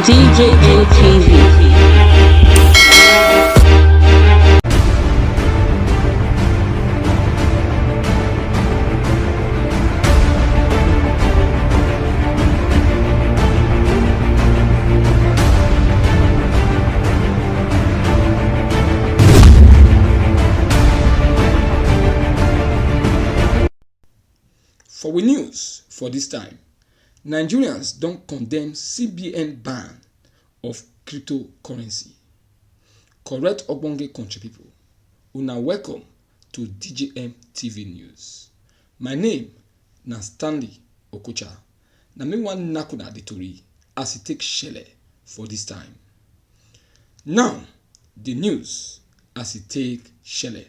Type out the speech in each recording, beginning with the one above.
DJN TV. For we news for this time, Nigerians don't condemn CBN ban of cryptocurrency. Correct ogbonge country people, una welcome to DJM TV News. My name na Stanley Okocha. Na me wan knack una the tori as e take shele for this time. Now, the news as e take shele.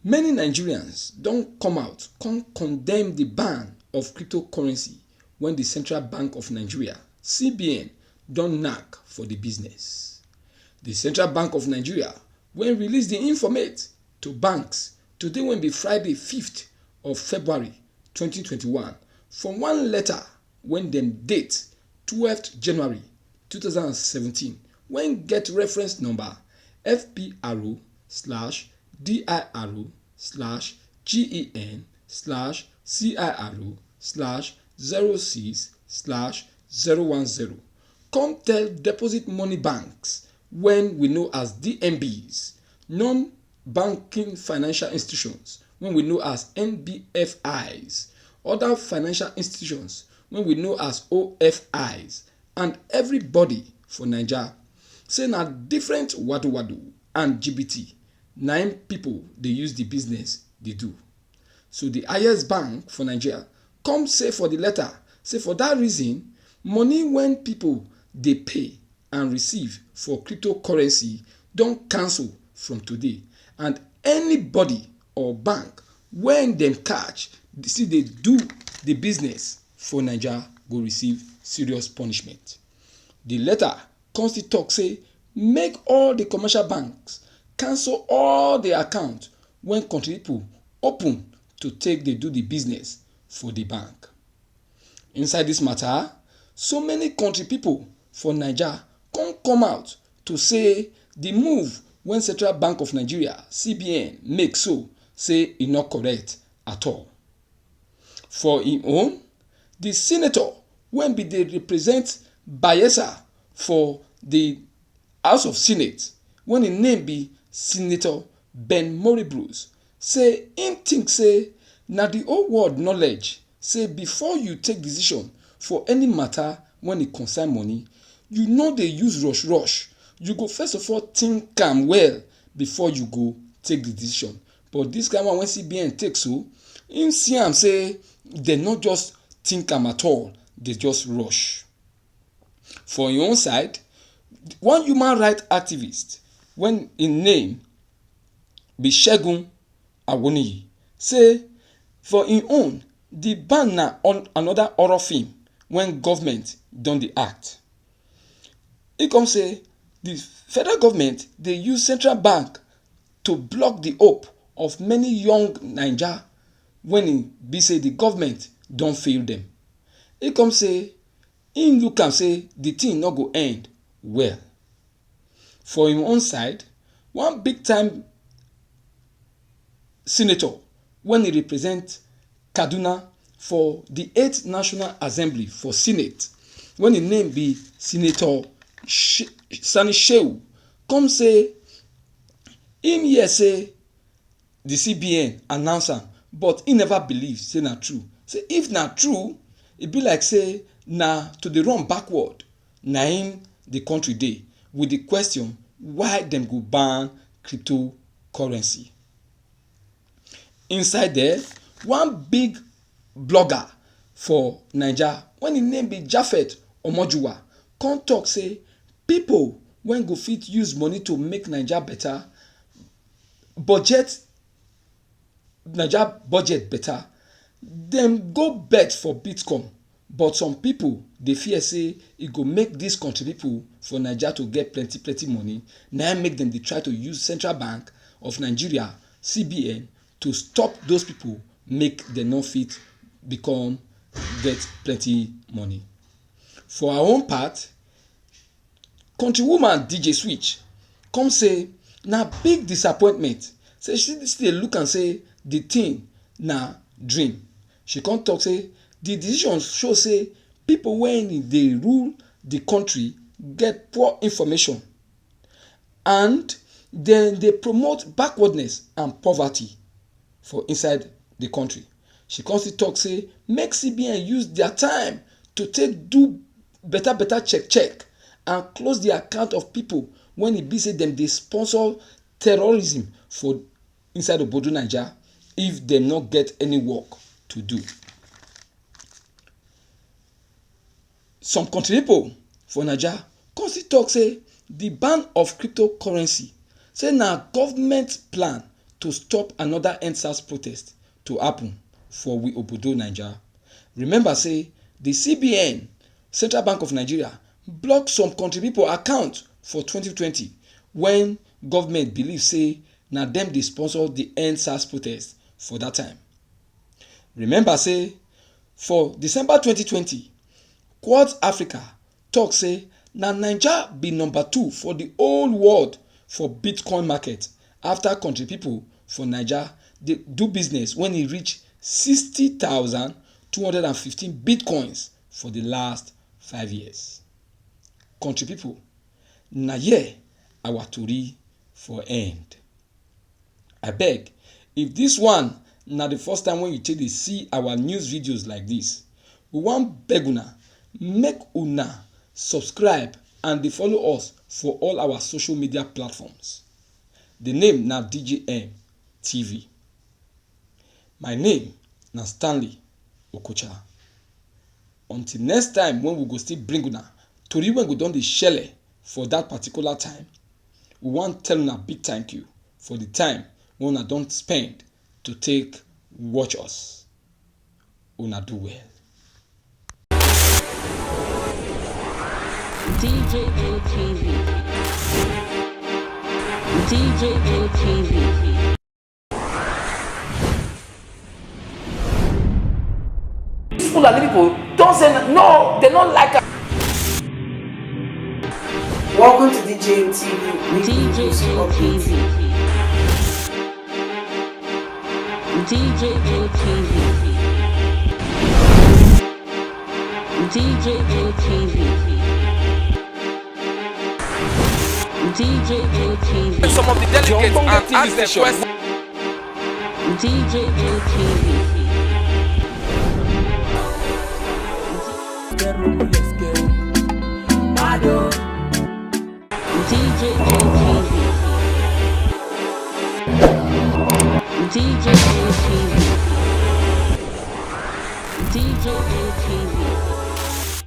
Many Nigerians don't come out, condemn the ban of cryptocurrency when the Central Bank of Nigeria, CBN, don't knack for the business. The Central Bank of Nigeria, when release the informate to banks, today will be Friday 5th of February 2021, from one letter when them date 12th January 2017, when get reference number FPRO/DIRO/GEN/CIRO/06/010. Come tell deposit money banks when we know as DMBs, non-banking financial institutions when we know as NBFIs, other financial institutions when we know as OFIs, and everybody for Nigeria say na different wadu and GBT. 9 people they use the business they do. So the highest bank for Nigeria come say for the letter, say for that reason, money when people they pay and receive for cryptocurrency don't cancel from today, and anybody or bank when them catch see they do the business for Nigeria go receive serious punishment. The letter consti talk say make all the commercial banks cancel all the account when country people open to take they do the business for the bank. Inside this matter, so many country people for Nigeria come out to say the move when Central Bank of Nigeria CBN make so say e not correct at all. For him own, the senator when be they represent Bayelsa for the House of Senate, when his name be Senator Ben Moribruce, say him think say na the whole world knowledge say before you take decision for any matter when it concern money, you know they use rush. You go first of all think am well before you go take the decision. But this kind one when CBN take so, him see am say they not just think am at all, they just rush. For your own side, one human rights activist when him name be Segun Awoniyi say for him own the ban na on another horror film when government don dey act. He come say the federal government dey use central bank to block the hope of many young Naija when e be say the government don fail them. He come say him look am say the thing no go end well. For him own side, one big time senator when he represent Kaduna for the 8th National Assembly for Senate, when his name be Senator Sani Shehu, come say him hear say the CBN announce am, but he never believe say na true. Say if na true, e be like say na to dey run backward na him the country dey, with the question why dem go ban cryptocurrency. Inside there, one big blogger for Naija when his name be Japhet Omojuwa come talk say people when go fit use money to make Naija better, Naija budget better, dem go bet for Bitcoin. But some people dey fear say e go make dis country people for Naija to get plenty money, na make dem dey try to use Central Bank of Nigeria CBN to stop those people make dem no fit become get plenty money. For our own part, countrywoman DJ Switch come say na big disappointment, say she still dey look am say the thing na dream. She come talk say the decision show say people wey dey rule the country get poor information and dem dey promote backwardness and poverty for inside the country. She come still talk say make CBN use their time to take do better check and close the account of people when e be say dem dey sponsor terrorism for inside obodo Naija if dem no get any work to do. Some country pipo for Naija come still talk say the ban of cryptocurrency say na government plan to stop another EndSARS protest to happen for we obodo Naija. Remember say the CBN, Central Bank of Nigeria, block some country pipo account for 2020 when government believe say na dem dey sponsor the EndSARS protest for that time. Remember say for December 2020, Quartz Africa talk say na Naija be number 2 for the whole world for Bitcoin market after country pipo for Naija dey do business when e reach 60,215 bitcoins for the last 5 years. Country pipo, na here our tori for end. Abeg, if this one na the first time when you take dey see our news videos like this, we wan beg una make una subscribe and dey follow us for all our social media platforms. The name na DJM TV. My name na Stanley Okocha. Until next time when we go still bring una tori wey go don dey shele for that particular time, we wan tell una big thank you for the time wey una don spend to take watch us. Una do well. DJM TV. DJM TV. Fulani people don't say no, they don't like it. Welcome to DJM TV. DJM TV. DJM TV. DJM TV. DJM TV. Some of the delegates and ask them questions. DJM TV. DJM TV. DJ